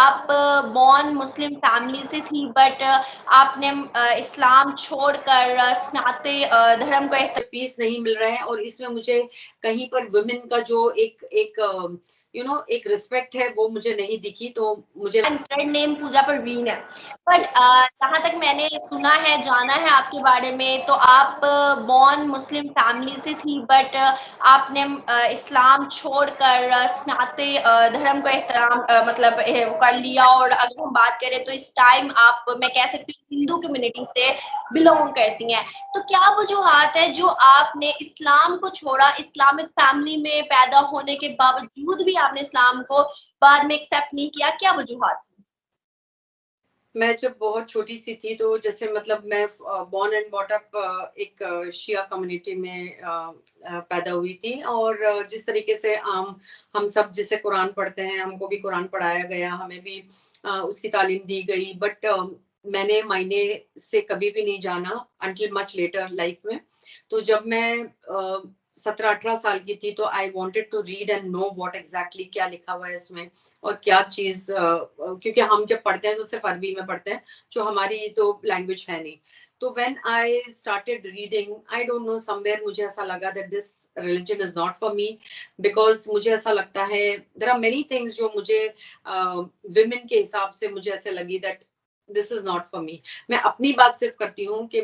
आप born Muslim family से थी बट आपने इस्लाम छोड़कर स्नाते धर्म को पीस नहीं मिल रहा है और इसमें मुझे कहीं पर वुमेन का जो एक एक एक रिस्पेक्ट है वो मुझे नहीं दिखी। तो मुझे नेम पूजा परवीन है बट जहाँ तक मैंने सुना है जाना है आपके बारे में तो आप बॉर्न मुस्लिम फैमिली से थी बट आपने इस्लाम छोड़कर स्नाते धर्म को एहतराम मतलब कर लिया और अगर हम बात करें तो इस टाइम आप मैं कह सकती हूँ हिंदू कम्युनिटी से बिलोंग करती हैं तो क्या वजूहत है जो आपने इस्लाम को छोड़ा इस्लामिक फैमिली में पैदा होने के बावजूद भी आपने इस्लाम को बाद में एक्सेप्ट नहीं किया क्या वजूहत थी? मैं जब बहुत छोटी सी थी तो जैसे मतलब मैं बॉर्न एंड बॉट अप एक शिया कम्युनिटी में पैदा हुई थी और जिस तरीके से हम सब जिसे कुरान पढ़ते हैं हमको भी कुरान पढ़ाया गया, हमें भी उसकी तालीम दी गई। बट मैंने मायने से कभी भी नहीं जाना अंटिल मच लेटर लाइफ में। तो जब मैं 17-18 साल की थी तो I wanted to read and know what exactly क्या लिखा हुआ है इसमें और क्या चीज, क्योंकि हम जब पढ़ते हैं तो सिर्फ अरबी में पढ़ते हैं जो हमारी तो लैंग्वेज है नहीं। तो when I started reading I don't know somewhere मुझे ऐसा लगा that this religion is not for me. Because मुझे ऐसा लगता है देयर आर मेनी थिंग्स जो मुझे विमेन के हिसाब से मुझे ऐसे लगी that this is not for me. मैं अपनी बात सिर्फ करती हूँ कि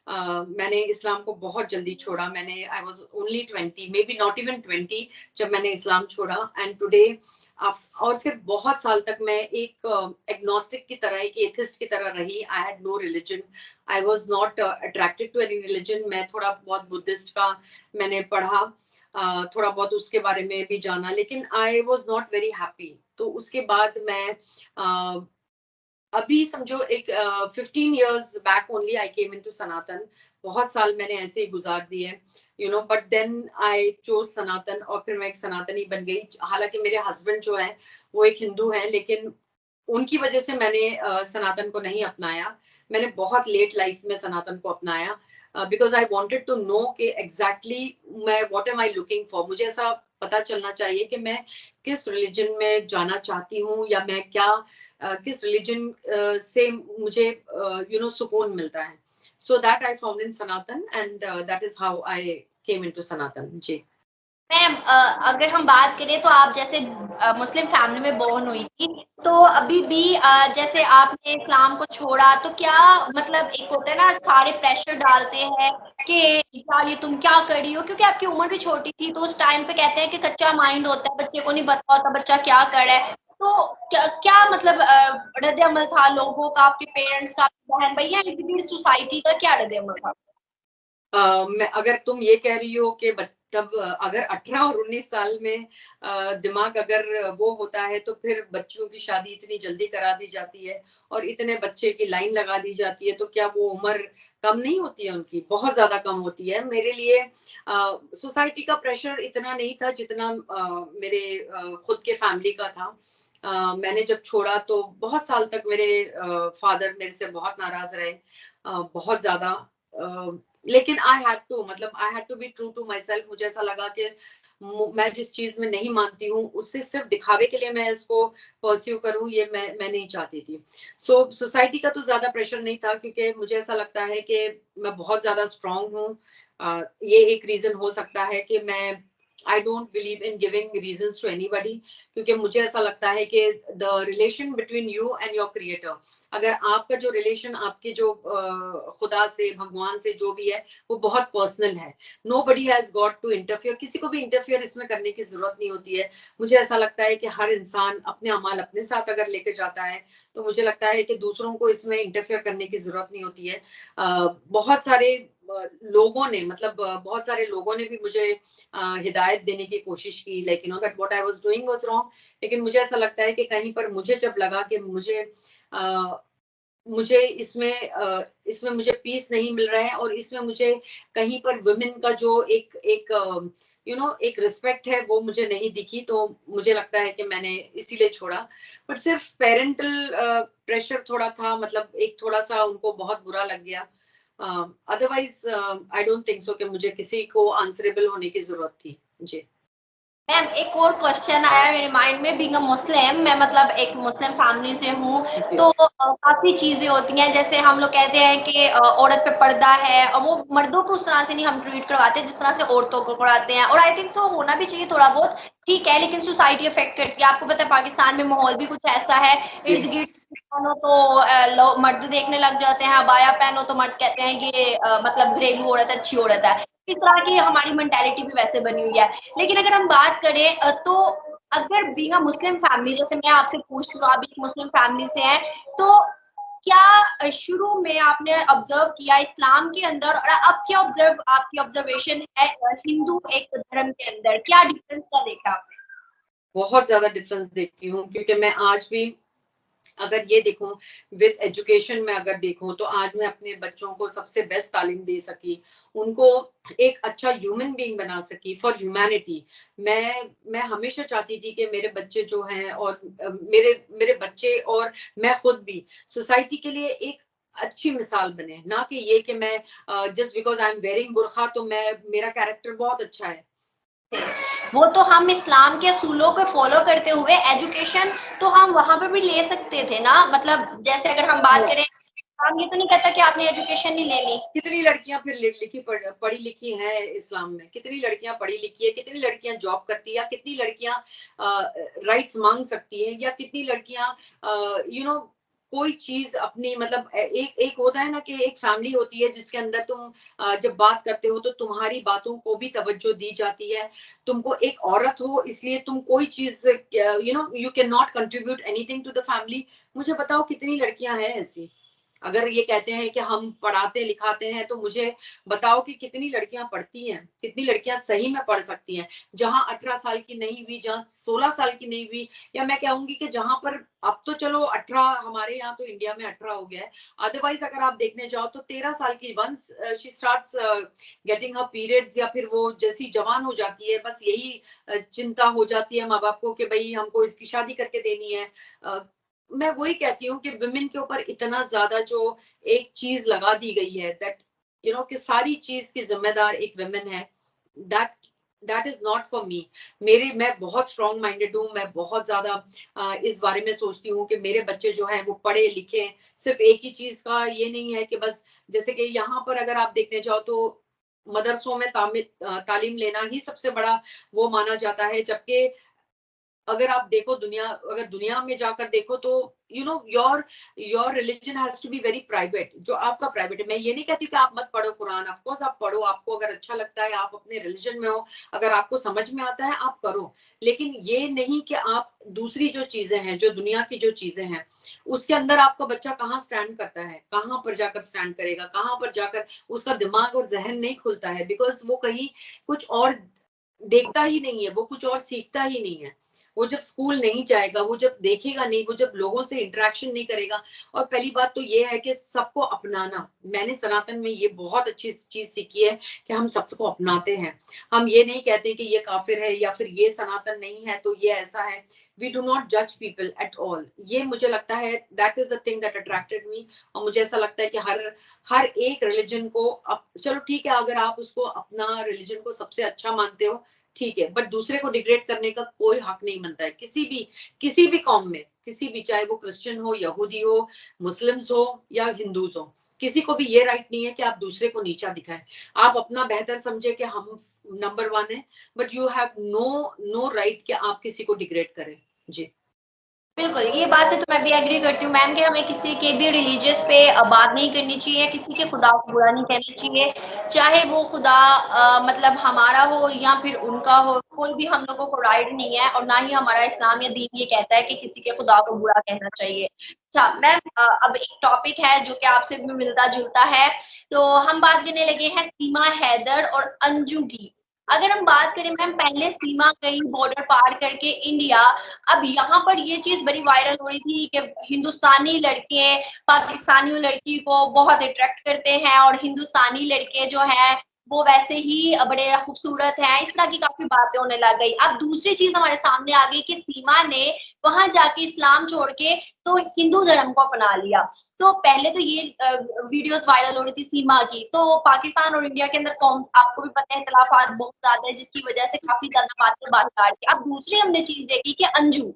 मैंने इस्लाम को बहुत जल्दी छोड़ा। मैंने I was only 20, may be not even 20 जब मैंने इस्लाम छोड़ा। एंड टुडे और फिर बहुत साल तक मैं एक एग्नोस्टिक की तरह एक एथिस्ट की तरह रही। I had no religion, I was not attracted to any religion. मैं थोड़ा बहुत बुद्धिस्ट का मैंने पढ़ा, थोड़ा बहुत उसके बारे में भी जाना, लेकिन I was not very happy. तो उसके बाद मैं अभी समझो एक 15 years back only I came into Sanatan. बहुत साल मैंने ऐसे ही गुजार दिए but then I chose Sanatan और फिर मैं एक सनातनी बन गई। हालांकि मेरे हस्बैंड जो है वो एक हिंदू है, लेकिन उनकी वजह से मैंने सनातन को नहीं अपनाया। मैंने बहुत लेट लाइफ में सनातन को अपनाया because I wanted to know कि एग्जैक्टली मैं what am I looking for. मुझे ऐसा पता चलना चाहिए कि मैं किस रिलीजन में जाना चाहती हूँ या मैं क्या किस रिलीजन से मुझे सुकून मिलता है। So that I found in Sanatan and that is how I came into Sanatan. जी। मैम अगर हम बात करें तो आप जैसे मुस्लिम फैमिली में बोर्न हुई थी तो अभी भी जैसे आपने इस्लाम को छोड़ा तो क्या मतलब एक होता है ना सारे प्रेशर डालते हैं कि यार ये तुम क्या कर रही हो क्योंकि आपकी उम्र भी छोटी थी तो उस टाइम पे कहते हैं कि कच्चा माइंड होता है बच्चे को नहीं पता होता बच्चा क्या कर रहा है तो क्या मतलब रद्द अमल था लोगों का आपके पेरेंट्स का आपकी बहन भाई या इसी सोसाइटी का क्या रद्द अमल था? मैं अगर तुम ये कह रही हो कि तब अगर 18 और 19 साल में दिमाग अगर वो होता है तो फिर बच्चों की शादी इतनी जल्दी करा दी जाती है और इतने बच्चे की लाइन लगा दी जाती है, तो क्या वो उम्र कम नहीं होती है? उनकी बहुत ज्यादा कम होती है। मेरे लिए सोसाइटी का प्रेशर इतना नहीं था जितना मेरे खुद के फैमिली का था। मैंने जब छोड़ा तो बहुत साल तक मेरे फादर मेरे से बहुत नाराज रहे, बहुत ज्यादा। लेकिन आई हैड टू, मतलब I had to be true to myself. मुझे ऐसा लगा कि मैं जिस चीज में नहीं मानती हूँ उससे सिर्फ दिखावे के लिए मैं इसको परस्यू करूँ, ये मैं नहीं चाहती थी। सोसाइटी का तो ज्यादा प्रेशर नहीं था क्योंकि मुझे ऐसा लगता है कि मैं बहुत ज्यादा स्ट्रांग हूँ। ये एक रीजन हो सकता है कि मैं I don't believe in giving reasons to anybody, क्योंकि मुझे ऐसा लगता है कि the relation between you and your creator, अगर आपका जो रिलेशन आपके जो खुदा से भगवान से जो भी है वो बहुत पर्सनल है, nobody has got to interfere. किसी को भी इंटरफियर इसमें करने की जरूरत नहीं होती है। मुझे ऐसा लगता है कि हर इंसान अपने अमाल अपने साथ अगर लेकर जाता है तो मुझे लगता है कि दूसरों को इसमें इंटरफियर करने की जरूरत नहीं होती है। बहुत सारे लोगों ने, मतलब बहुत सारे लोगों ने भी मुझे हिदायत देने की कोशिश की, like that what I was doing was wrong. लेकिन मुझे ऐसा लगता है कि कहीं पर मुझे जब लगा कि मुझे इसमें मुझे पीस नहीं मिल रहा है और इसमें मुझे कहीं पर वुमेन का जो एक एक एक रिस्पेक्ट है वो मुझे नहीं दिखी, तो मुझे लगता है कि मैंने इसीलिए छोड़ा। बट सिर्फ पेरेंटल प्रेशर थोड़ा था, मतलब एक थोड़ा सा उनको बहुत बुरा लग गया। Otherwise I don't think so कि मुझे किसी को आंसरेबल होने की जरूरत थी। जी। मैम एक और क्वेश्चन आया मेरे माइंड में, बीइंग अ मुस्लिम, मैं मतलब एक मुस्लिम फैमिली से हूँ, तो काफी चीजें होती हैं, जैसे हम लोग कहते हैं कि औरत पे पर्दा है, और वो मर्दों को उस तरह से नहीं हम ट्रीट करवाते जिस तरह से औरतों को करवाते हैं, और आई थिंक सो होना भी चाहिए थोड़ा बहुत, ठीक है, लेकिन सोसाइटी अफेक्ट करती है। आपको पता है पाकिस्तान में माहौल भी कुछ ऐसा है, इर्द गिर्द पहनो तो मर्द देखने लग जाते हैं, अबाया पहनो तो मर्द कहते हैं ये मतलब घरेलू औरत अच्छी औरत है। इस तरह की हमारी मेंटालिटी भी वैसे बनी हुई है। लेकिन अगर हम बात करें तो अगर बीइंग अ मुस्लिम फैमिली, जैसे मैं आपसे पूछती हूँ, आप एक मुस्लिम फैमिली से हैं, तो क्या शुरू में आपने ऑब्जर्व किया इस्लाम के अंदर, और अब क्या ऑब्जर्व आपकी ऑब्जर्वेशन है हिंदू एक धर्म के अंदर, क्या डिफरेंस क्या देखा आपने? बहुत ज्यादा डिफरेंस देखती हूँ, क्योंकि मैं आज भी अगर ये देखूं, विद एजुकेशन में अगर देखूं, तो आज मैं अपने बच्चों को सबसे बेस्ट तालीम दे सकी, उनको एक अच्छा ह्यूमन बीइंग बना सकी फॉर ह्यूमैनिटी। मैं हमेशा चाहती थी कि मेरे बच्चे जो हैं, और मेरे मेरे बच्चे और मैं खुद भी सोसाइटी के लिए एक अच्छी मिसाल बने, ना कि ये कि मैं just because I am wearing बुरखा तो मैं मेरा कैरेक्टर बहुत अच्छा है। वो तो हम इस्लाम के असूलों को फॉलो करते हुए एजुकेशन तो हम वहां पे भी ले सकते थे ना, मतलब जैसे अगर हम बात करें, हम ये तो नहीं कहता कि आपने एजुकेशन नहीं लेनी। कितनी लड़कियां फिर लिखी पढ़ी लिखी हैं इस्लाम में, कितनी लड़कियां पढ़ी लिखी है, कितनी लड़कियां जॉब करती है, या कितनी लड़कियां राइट्स मांग सकती हैं, या कितनी लड़कियां यू नो कोई चीज अपनी, मतलब एक एक होता है ना कि एक फैमिली होती है जिसके अंदर तुम जब बात करते हो तो तुम्हारी बातों को भी तवज्जो दी जाती है। तुमको एक औरत हो इसलिए तुम कोई चीज you can not contribute anything to the family. मुझे बताओ कितनी लड़कियां हैं ऐसी। अगर ये कहते हैं कि हम पढ़ाते लिखाते हैं, तो मुझे बताओ कि कितनी लड़कियां पढ़ती हैं, कितनी लड़कियां सही में पढ़ सकती हैं, जहां 18 साल की नहीं हुई, जहां 16 साल की नहीं हुई, या मैं कहूंगी कि जहां पर अब तो चलो 18, हमारे यहाँ तो इंडिया में 18 हो गया है, अदरवाइज अगर आप देखने जाओ तो 13 साल की once she starts getting her periods, या फिर वो जैसी जवान हो जाती है, बस यही चिंता हो जाती है माँ बाप को कि भाई हमको इसकी शादी करके देनी है। मैं वही कहती हूँ कि वुमेन के ऊपर इतना ज्यादा जो एक चीज लगा दी गई है, दैट कि सारी चीज की जिम्मेदार एक वुमेन है, that that is not for me. मैं बहुत स्ट्रॉन्ग माइंडेड हूँ, मैं बहुत ज्यादा इस बारे में सोचती हूँ कि मेरे बच्चे जो हैं वो पढ़े लिखे। सिर्फ एक ही चीज का ये नहीं है कि बस, जैसे कि यहाँ पर अगर आप देखने जाओ तो मदरसों में तालीम लेना ही सबसे बड़ा वो माना जाता है, जबकि अगर आप देखो अगर दुनिया में जाकर देखो तो your religion has to be very private. जो आपका प्राइवेट है, मैं ये नहीं कहती कि आप मत पढ़ो कुरान, ऑफ कोर्स आप पढ़ो, आपको अगर अच्छा लगता है, आप अपने रिलीजन में हो, अगर आपको समझ में आता है आप करो, लेकिन ये नहीं कि आप दूसरी जो चीजें हैं, जो दुनिया की जो चीजें हैं, उसके अंदर आपका बच्चा कहाँ स्टैंड करता है, कहाँ पर जाकर स्टैंड करेगा, कहाँ पर जाकर उसका दिमाग और जहन नहीं खुलता है, बिकॉज वो कहीं कुछ और देखता ही नहीं है, वो कुछ और सीखता ही नहीं है। वो जब स्कूल नहीं जाएगा, वो जब देखेगा नहीं, वो जब लोगों से इंटरेक्शन नहीं करेगा। और पहली बात तो ये है कि सबको अपनाना, मैंने सनातन में ये बहुत अच्छी चीज सीखी है कि हम सबको अपनाते हैं। हम ये नहीं कहते कि ये काफिर है या फिर ये सनातन नहीं है तो ये ऐसा है। वी डू नॉट जज पीपल एट ऑल। ये मुझे लगता है that is the thing that attracted मी। और मुझे ऐसा लगता है कि हर हर एक रिलीजन को चलो ठीक है, अगर आप उसको अपना रिलीजन को सबसे अच्छा मानते हो, ठीक है, बट दूसरे को डिग्रेड करने का कोई हक नहीं बनता है किसी भी कौम में, किसी भी, चाहे वो क्रिश्चियन हो, यहूदी हो, मुस्लिम्स हो या हिंदूज हो, किसी को भी ये राइट नहीं है कि आप दूसरे को नीचा दिखाएं। आप अपना बेहतर समझे कि हम नंबर वन है, but you have no right कि आप किसी को डिग्रेड करें। जी बिल्कुल, ये बात से तो मैं भी एग्री करती हूँ मैम कि हमें किसी के भी रिलीजियस पे बात नहीं करनी चाहिए, किसी के खुदा को बुरा नहीं कहना चाहिए, चाहे वो खुदा मतलब हमारा हो या फिर उनका हो, कोई भी हम लोगों को राइट नहीं है, और ना ही हमारा इस्लाम या दीन ये कहता है कि किसी के खुदा को बुरा कहना चाहिए। अच्छा मैम, अब एक टॉपिक है जो कि आपसे भी मिलता जुलता है, तो हम बात करने लगे हैं सीमा हैदर और अंजू की। अगर हम बात करें मैम, पहले सीमा गई बॉर्डर पार करके इंडिया, अब यहाँ पर ये चीज बड़ी वायरल हो रही थी कि हिंदुस्तानी लड़के पाकिस्तानी लड़की को बहुत अट्रैक्ट करते हैं, और हिंदुस्तानी लड़के जो है वो वैसे ही बड़े खूबसूरत हैं, इस तरह की काफी बातें होने लग गई। अब दूसरी चीज हमारे सामने आ गई कि सीमा ने वहां जाके इस्लाम छोड़ के तो हिंदू धर्म को अपना लिया। तो पहले तो ये वीडियोस वायरल हो रही थी सीमा की, तो पाकिस्तान और इंडिया के अंदर आपको भी पता है इख्तिलाफात बहुत ज्यादा है, जिसकी वजह से काफी ज्यादा बातें बाहर आ रही है। अब दूसरी हमने चीज देखी कि अंजू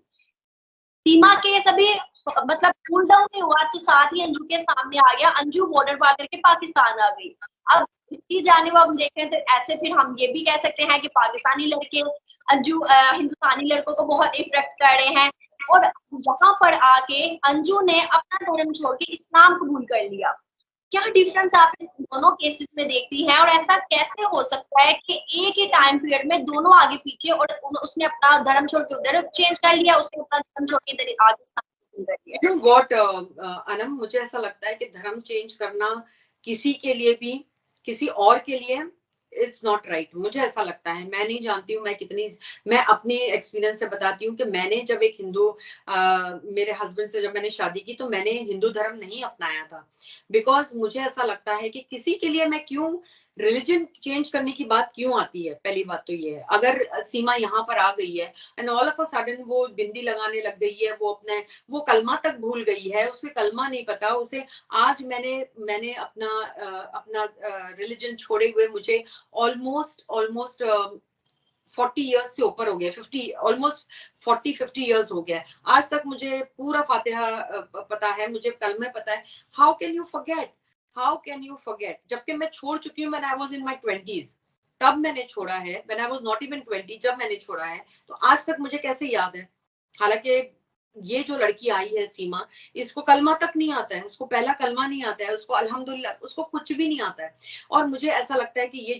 सीमा के सभी मतलब कूल डाउन नहीं हुआ तो साथ ही अंजू के सामने आ गया, अंजू बॉर्डर पार करके पाकिस्तान आ गई। अब इसकी जानिब हम देखें तो ऐसे फिर हम ये भी कह सकते हैं कि पाकिस्तानी लड़के अंजू हिंदुस्तानी लड़कों को बहुत इफेक्ट कर रहे हैं, और यहाँ पर आके अंजू ने अपना धर्म छोड़ के इस्लाम कबूल कर लिया। क्या डिफरेंस आप इस दोनों केसेस में देखती हैं, और ऐसा कैसे हो सकता है कि एक ही टाइम पीरियड में दोनों आगे पीछे, और उसने अपना धर्म छोड़ के उधर चेंज कर लिया, उसने अपना धर्म छोड़ के इधर आगे कर लिया। You know what, अनम, मुझे ऐसा लगता है कि धर्म चेंज करना किसी के लिए भी, किसी और के लिए इट्स नॉट राइट। मुझे ऐसा लगता है, मैं नहीं जानती हूँ, मैं अपने एक्सपीरियंस से बताती हूँ कि मैंने जब एक हिंदू मेरे हस्बैंड से जब मैंने शादी की तो मैंने हिंदू धर्म नहीं अपनाया था, बिकॉज मुझे ऐसा लगता है कि किसी के लिए मैं क्यों रिलीजन चेंज करने की बात क्यों आती है। पहली बात तो ये है, अगर सीमा यहाँ पर आ गई है and all of a sudden वो बिंदी लगाने लग गई है, वो कलमा तक भूल गई है, उसे कलमा नहीं पता उसे। आज मैंने अपना रिलीजन छोड़े हुए मुझे ऑलमोस्ट ऑलमोस्ट 40 इयर्स से ऊपर हो गया, 50 ऑलमोस्ट 40-50 इयर्स हो गया। आज तक मुझे पूरा फातिहा पता है, मुझे कलमे पता है। How can you forget, how can you forget, जबकि मैं छोड़ चुकी हूँ। When I was in my 20s तब मैंने छोड़ा है, when I was not even 20 जब मैंने छोड़ा है, तो आज तक मुझे कैसे याद है। हालांकि ये जो लड़की आई है सीमा, इसको कलमा तक नहीं आता है, उसको पहला कलमा नहीं आता है, उसको अल्हम्दुलिल्लाह उसको कुछ भी नहीं आता है। और मुझे ऐसा लगता है कि ये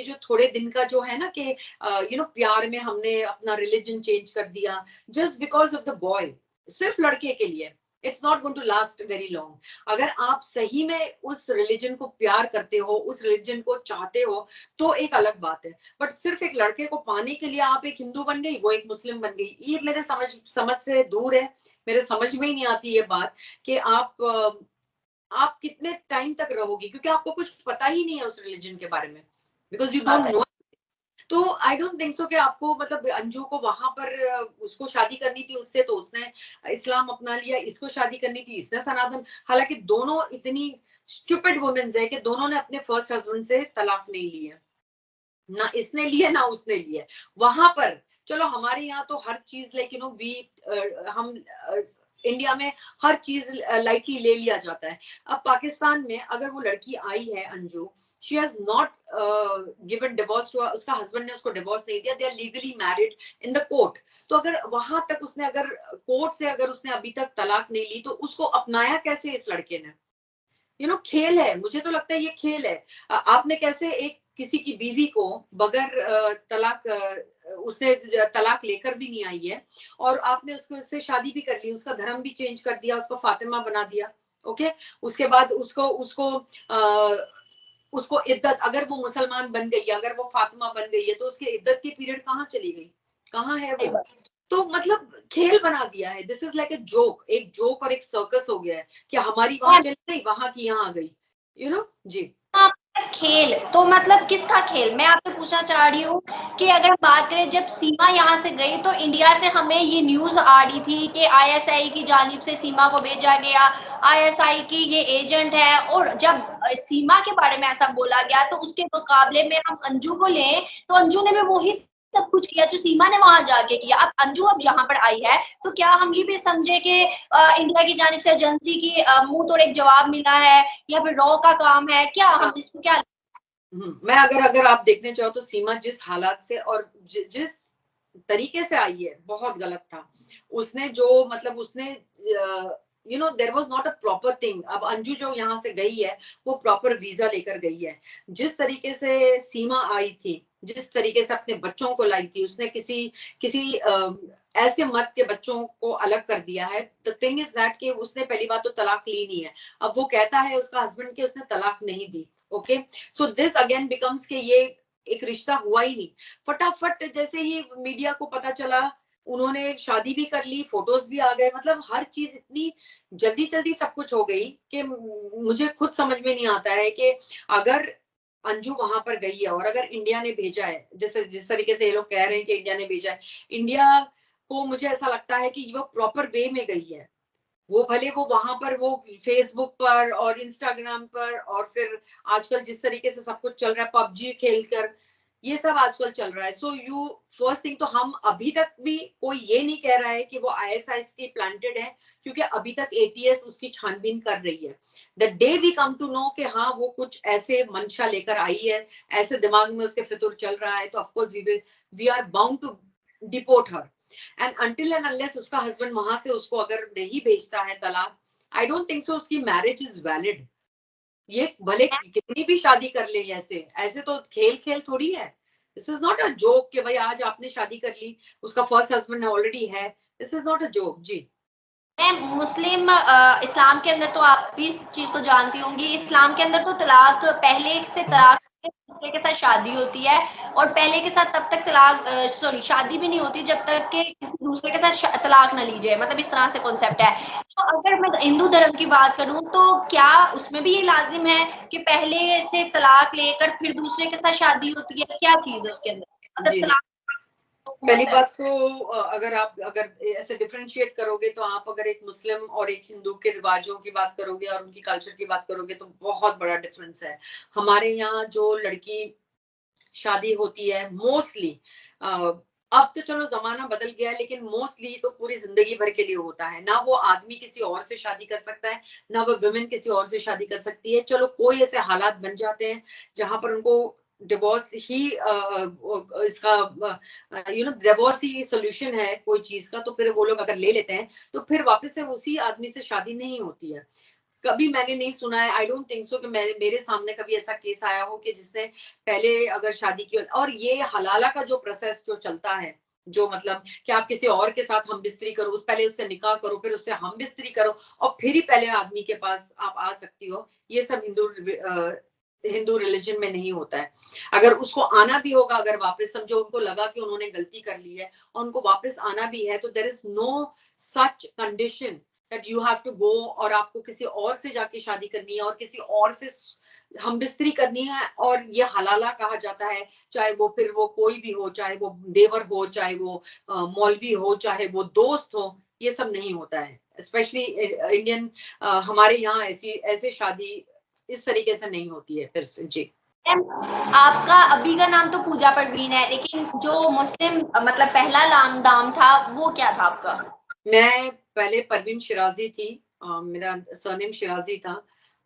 जो थोड़े दिन का जो है ना कि प्यार में हमने अपना रिलीजन चेंज कर दिया just because of the boy, सिर्फ लड़के के लिए, it's not going to last very long. अगर आप सही में उस रिलीजन को प्यार करते हो, उस रिलीजन को चाहते हो, तो एक अलग बात है। बट सिर्फ एक लड़के को पाने के लिए आप एक हिंदू बन गई, वो एक मुस्लिम बन गई, ये मेरे समझ से दूर है। मेरे समझ में ही नहीं आती ये बात कि आप कितने टाइम तक रहोगी, क्योंकि आपको कुछ पता ही नहीं है उस रिलीजन के बारे में, बिकॉज यू डोंट नो। तो आई डोंट थिंक सो कि आपको मतलब अंजू को वहां पर उसको शादी करनी थी उससे, तो उसने इस्लाम अपना लिया, इसको शादी करनी थी, इसने सनातन। हालांकि दोनों इतनी स्टूपिड वुमेन्स है कि दोनों ने अपने फर्स्ट हस्बैंड से तलाक नहीं ली है, ना इसने लिए ना उसने लिए। वहां पर चलो हमारे यहाँ तो हर चीज लाइक वी हम इंडिया में हर चीज लाइटली ले लिया जाता है। अब पाकिस्तान में अगर वो लड़की आई है Anju, she has not given divorce too, उसका हस्बैंड ने उसको डिवोर्स नहीं दिया, they are legally married in the court. तो अगर वहां तक उसने अगर कोर्ट से अगर उसने अभी तक तलाक नहीं ली, तो उसको अपनाया कैसे इस लड़के ने। खेल है, मुझे तो लगता है ये खेल है। आपने कैसे एक किसी की बीवी को बगैर उसने तलाक लेकर भी नहीं आई है, और आपने उससे शादी भी कर ली, उसका धर्म भी चेंज कर दिया, उसको फातिमा बना दिया। ओके, उसके बाद उसको उसको उसको इद्दत, अगर वो मुसलमान बन गई, अगर वो फातिमा बन गई है, तो उसकी इद्दत की पीरियड कहाँ चली गई, कहाँ है वो। तो मतलब खेल बना दिया है, दिस इज लाइक एक जोक और एक सर्कस हो गया है कि हमारी वहां चली गई, वहां की यहाँ आ गई, जी। खेल तो मतलब किसका खेल, मैं आपसे पूछना चाह रही हूँ कि अगर बात करें जब सीमा यहाँ से गई तो इंडिया से हमें ये न्यूज आ रही थी कि आईएसआई की जानिब से सीमा को भेजा गया, आईएसआई की ये एजेंट है। और जब सीमा के बारे में ऐसा बोला गया तो उसके मुकाबले में हम अंजू को लें तो अंजू ने भी वही सब कुछ किया जो सीमा ने वहां जाके किया। अब अंजू अब यहाँ पर आई है तो क्या हम ये भी समझे कि इंडिया की जानिब से एजेंसी की मुंह तोड़ एक जवाब मिला है या फिर रॉ का काम है, क्या हम इसको क्या। मैं अगर आप देखने चाहो तो सीमा जिस हालात से और जिस तरीके से आई है बहुत गलत था। उसने जो मतलब उसने there was not a proper thing. अब अंजू जो यहाँ से गई है वो प्रॉपर वीजा लेकर गई है। जिस तरीके से सीमा आई थी, जिस तरीके से अपने बच्चों को लाई थी, उसने किसी किसी ऐसे मर्द के बच्चों को अलग कर दिया है। द थिंग इज दैट कि उसने पहली बात तो तलाक ली नहीं है। अब वो कहता है उसका हस्बैंड कि उसने तलाक नहीं दी। Okay, so this again becomes के ये एक रिश्ता हुआ ही नहीं। फटाफट जैसे ही मीडिया को पता चला, उन्होंने शादी भी कर ली, फोटोज भी आ गए, मतलब हर चीज इतनी जल्दी जल्दी सब कुछ हो गई कि मुझे खुद समझ में नहीं आता है कि अगर अंजू वहां पर गई है और अगर इंडिया ने भेजा है, जिस तरीके से ये लोग कह रहे हैं कि इंडिया ने भेजा है, इंडिया को मुझे ऐसा लगता है कि वो प्रॉपर वे में गई है। वो भले वो वहां पर वो फेसबुक पर और इंस्टाग्राम पर और फिर आजकल जिस तरीके से सब कुछ चल रहा है पबजी खेलकर, ये सब आजकल चल रहा है। सो यू फर्स्ट थिंग तो हम अभी तक भी कोई ये नहीं कह रहा है कि वो आईएसआईएस की प्लांटेड है, क्योंकि अभी तक एटीएस उसकी छानबीन कर रही है। The day we come to know कि हाँ वो कुछ ऐसे मंशा लेकर आई है, ऐसे दिमाग में उसके फितूर चल रहा है, तो of course we are bound to deport her. And until and unless उसका हस्बैंड वहां से उसको अगर नहीं भेजता है तलाक, आई डोंट थिंक सो उसकी मैरिज इज वैलिड। ये भले कितनी भी शादी कर ले, ऐसे ऐसे तो खेल खेल थोड़ी है। This is not a joke कि भाई आज आपने शादी कर ली, उसका फर्स्ट हस्बैंड ऑलरेडी है। This is not a joke जी। मैं मुस्लिम इस्लाम के अंदर तो आप भी इस चीज को जानती होंगी, इस्लाम के अंदर तो तलाक पहले से तलाक दूसरे के साथ शादी होती है, और पहले के साथ तब तक तलाक सॉरी शादी भी नहीं होती जब तक कि किसी दूसरे के साथ तलाक ना ली जाए, मतलब इस तरह से कॉन्सेप्ट है। तो अगर मैं हिंदू धर्म की बात करूं तो क्या उसमें भी ये लाजिम है कि पहले से तलाक लेकर फिर दूसरे के साथ शादी होती है, क्या चीज है उसके अंदर अगर जी नहीं, तलाक? पहली बात तो अगर ऐसे डिफरेंशिएट करोगे तो आप अगर एक मुस्लिम और एक हिंदू के रिवाजों की बात करोगे और उनकी कल्चर की बात करोगे तो बहुत बड़ा डिफरेंस है। हमारे यहाँ जो लड़की शादी होती है मोस्टली, अब तो चलो जमाना बदल गया है, लेकिन मोस्टली तो पूरी जिंदगी भर के लिए होता है। ना वो आदमी किसी और से शादी कर सकता है, ना वो वुमेन किसी और से शादी कर सकती है। चलो कोई ऐसे हालात बन जाते हैं जहां पर उनको डिवोर्स ही इसका डिवोर्स ही सोल्यूशन है कोई चीज का, तो फिर वो लोग अगर ले लेते हैं तो फिर वापस से उसी आदमी से शादी नहीं होती है। कभी मैंने नहीं सुना है, आई डोंट थिंक सो कि मेरे सामने कभी ऐसा केस आया हो कि जिसने पहले अगर शादी की। और ये हलाला का जो प्रोसेस जो चलता है, जो मतलब कि आप किसी और के साथ हम बिस्तरी करो, उस पहले उससे निकाह करो, फिर उससे हम बिस्तरी करो और फिर ही पहले आदमी के पास आप आ सकती हो, ये सब हिंदू रिलीजन में नहीं होता है। अगर उसको आना भी होगा, अगर वापस समझो उनको लगा कि उन्होंने गलती कर ली है और उनको वापस आना भी है, तो there is no such condition that you have to go और आपको किसी और से जाके शादी करनी है और किसी और से हम बिस्तरी करनी है और ये हलाला कहा जाता है। चाहे वो फिर वो कोई भी हो, चाहे वो देवर हो, चाहे वो मौलवी हो, चाहे वो दोस्त हो, ये सब नहीं होता है। स्पेशली इंडियन हमारे यहाँ ऐसी ऐसे शादी इस तरीके से नहीं होती है। फिर से जी, आपका अभी का नाम तो पूजा परवीन है, लेकिन जो मुस्लिम मतलब पहला नाम था वो क्या था आपका? मैं पहले परवीन शिराजी थी। मेरा सरनेम शिराजी था।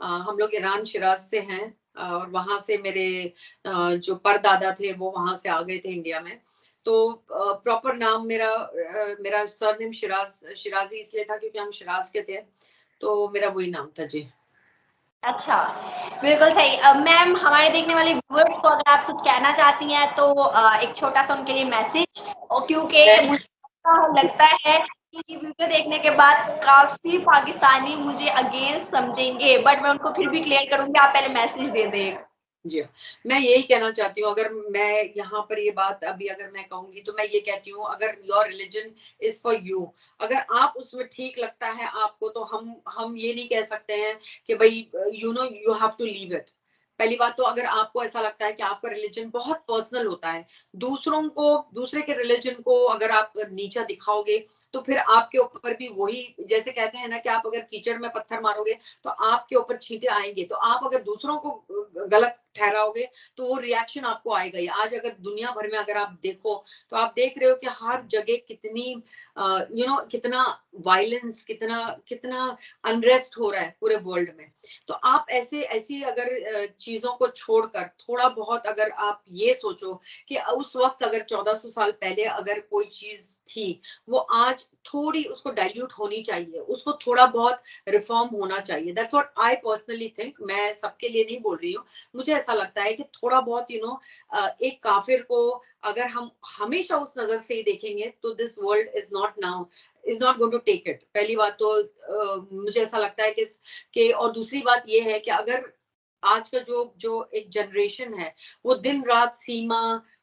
हम लोग ईरान शिराज से हैं और वहां से मेरे जो परदादा थे वो वहां से आ गए थे इंडिया में। तो प्रॉपर नाम मेरा सरनेम शिराजी इसलिए था क्योंकि हम शिराज के थे, तो मेरा वही नाम था जी। अच्छा, बिल्कुल सही। मैम हमारे देखने वाले व्यूअर्स को अगर आप कुछ कहना चाहती हैं तो एक छोटा-सा उनके लिए मैसेज, और क्योंकि मैं मुझे ऐसा लगता है कि वीडियो देखने के बाद काफ़ी पाकिस्तानी मुझे अगेंस्ट समझेंगे, बट मैं उनको फिर भी क्लियर करूँगी, आप पहले मैसेज दे दें। जी हाँ, मैं यही कहना चाहती हूँ। अगर मैं यहाँ पर ये बात अभी अगर मैं कहूंगी तो मैं ये कहती हूँ, अगर your religion is for you, अगर आप उसमें ठीक लगता है आपको, तो हम ये नहीं कह सकते हैं कि भाई you have to leave it. पहली बात तो अगर आपको ऐसा लगता है कि आपका रिलीजन बहुत पर्सनल होता है, दूसरे के रिलीजन को अगर आप नीचा दिखाओगे तो फिर आपके ऊपर भी वही, जैसे कहते हैं ना कि आप अगर कीचड़ में पत्थर मारोगे तो आपके ऊपर छींटे आएंगे। तो आप अगर दूसरों को गलत ठहराओगे तो वो रिएक्शन आपको आएगा ही। आज अगर दुनिया भर में अगर आप देखो तो आप देख रहे हो कि हर जगह कितनी कितना वायलेंस, कितना कितना अनरेस्ट हो रहा है पूरे वर्ल्ड में। तो आप ऐसी अगर चीजों को छोड़कर थोड़ा बहुत अगर आप ये सोचो कि उस वक्त अगर 1400 साल पहले अगर कोई चीज थी, वो आज थोड़ी उसको डाइल्यूट होनी चाहिए, उसको थोड़ा बहुत रिफॉर्म होना चाहिए। That's what I personally think. मैं सबके लिए नहीं बोल रही हूँ, मुझे ऐसा लगता है कि थोड़ा बहुत एक काफिर को अगर हम हमेशा उस नजर से ही देखेंगे तो this world is not going to take it. पहली बात तो मुझे ऐसा लगता है कि और दूसरी बात ये है कि अगर आज का जो जो एक जनरेशन है वो दिन रात सीमा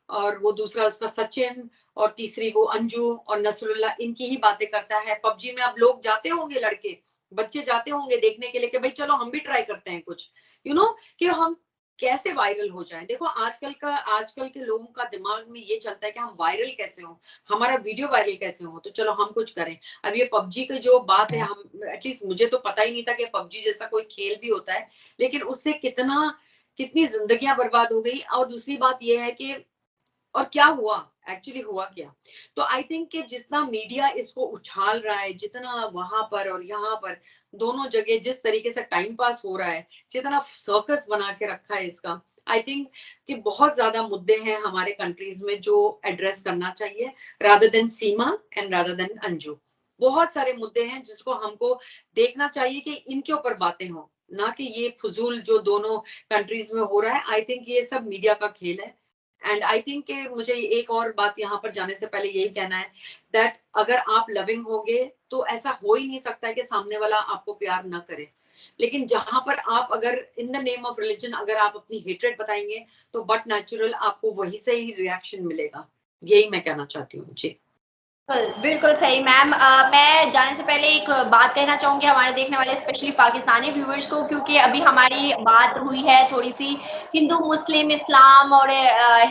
और वो दूसरा उसका सचिन और तीसरी वो अंजू और नसरुल्ला, इनकी ही बातें करता है। पबजी में अब लोग जाते होंगे, लड़के बच्चे जाते होंगे देखने के लिए कि भाई चलो हम भी ट्राई करते हैं कुछ, कि हम कैसे वायरल हो जाए। देखो आजकल के लोगों का दिमाग में ये चलता है कि हम वायरल कैसे हों, हमारा वीडियो वायरल कैसे हो, तो चलो हम कुछ करें। अब ये पबजी की जो बात है, हम एटलीस्ट मुझे तो पता ही नहीं था कि पबजी जैसा कोई खेल भी होता है, लेकिन उससे कितनी जिंदगियां बर्बाद हो गई। और दूसरी बात ये है कि और क्या हुआ, एक्चुअली हुआ क्या। तो आई थिंक कि जितना मीडिया इसको उछाल रहा है, जितना वहां पर और यहाँ पर दोनों जगह जिस तरीके से टाइम पास हो रहा है, जितना सर्कस बना के रखा है इसका, आई थिंक कि बहुत ज्यादा मुद्दे हैं हमारे कंट्रीज में जो एड्रेस करना चाहिए, rather than Seema and rather than Anju. बहुत सारे मुद्दे हैं जिसको हमको देखना चाहिए कि इनके ऊपर बातें हों, ना कि ये फजूल जो दोनों कंट्रीज में हो रहा है। आई थिंक ये सब मीडिया का खेल है। एंड आई थिंक कि मुझे एक और बात यहाँ पर जाने से पहले यही कहना है दैट अगर आप लविंग होंगे तो ऐसा हो ही नहीं सकता है कि सामने वाला आपको प्यार ना करे। लेकिन जहां पर आप अगर in the name of religion अगर आप अपनी हेट्रेड बताएंगे तो बट नेचुरल आपको वही से ही रिएक्शन मिलेगा। यही मैं कहना चाहती हूँ जी। बिल्कुल सही मैम। मैं जाने से पहले एक बात कहना चाहूँगी हमारे देखने वाले स्पेशली पाकिस्तानी व्यूअर्स को, क्योंकि अभी हमारी बात हुई है थोड़ी-सी हिंदू, मुस्लिम, इस्लाम और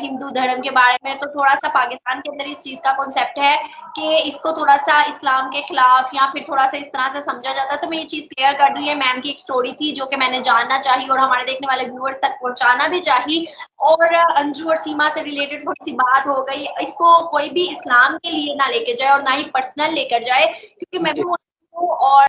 हिंदू धर्म के बारे में, तो थोड़ा-सा पाकिस्तान के अंदर इस चीज़ का कॉन्सेप्ट है कि इसको थोड़ा-सा इस्लाम के खिलाफ या फिर थोड़ा-सा इस तरह से समझा जाता है। तो मैं ये चीज़ क्लियर कर दूँ, ये मैम की एक स्टोरी थी जो कि मैंने जानना चाही और हमारे देखने वाले व्यूअर्स तक पहुँचाना भी चाही। और अंजू और सीमा से रिलेटेड थोड़ी-सी बात हो गई। इसको कोई भी इस्लाम के लिए ना लेके जाए और ना ही पर्सनल लेकर जाए, क्योंकि मैं भी जी मुस्लिम हूँ और